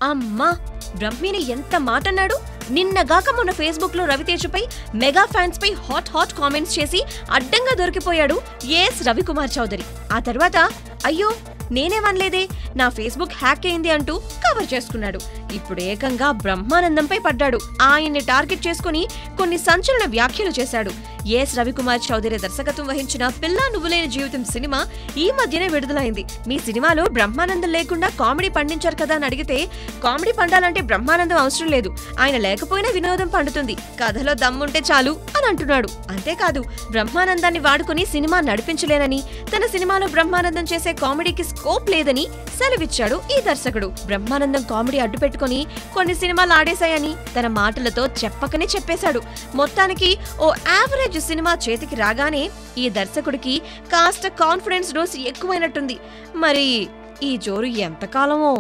అమ్మా, బ్రహ్మిని ఎంత మాటన్నాడు! నిన్నగాక మొన్న ఫేస్బుక్ లో రవితేజపై మెగా ఫ్యాన్స్ పై హాట్ కామెంట్స్ చేసి అడ్డంగా దొరికిపోయాడు ఎస్ రవికుమార్ చౌదరి. ఆ తర్వాత అయ్యో నేనేమనలేదే, నా ఫేస్బుక్ హ్యాక్ అయింది అంటూ కవర్ చేసుకున్నాడు. ఇప్పుడు ఏకంగా బ్రహ్మానందంపై పడ్డాడు. ఆయన్ని టార్గెట్ చేసుకుని కొన్ని సంచలన వ్యాఖ్యలు చేశాడు. ఎస్ రవికుమార్ చౌదరి దర్శకత్వం వహించిన పిల్లా నువ్వులేని జీవితం సినిమా ఈ మధ్యనే విడుదలైంది. మీ సినిమాలో బ్రహ్మానందం లేకుండా కామెడీ పండించారు కదా అని అడిగితే, కామెడీ పండాలంటే బ్రహ్మానందం అవసరం లేదు, ఆయన లేకపోయినా వినోదం పండుతుంది, కథలో దమ్ముంటే చాలు అని అంటున్నాడు. అంతేకాదు, బ్రహ్మానందాన్ని వాడుకుని సినిమా నడిపించలేనని, తన సినిమాలో బ్రహ్మానందం చేసే కామెడీకి స్కోప్ లేదని సెలవిచ్చాడు ఈ దర్శకుడు. బ్రహ్మానందం కామెడీ అడ్డు పెట్టుకుని కొన్ని సినిమాలు ఆడేశాయని తన మాటలతో చెప్పకనే చెప్పేశాడు. మొత్తానికి ఓ యావరేజ్ సినిమా చేతికి రాగానే ఈ దర్శకుడికి కాస్త కాన్ఫిడెన్స్ డోస్ ఎక్కువైనట్టుంది. మరి ఈ జోరు ఎంతకాలమో.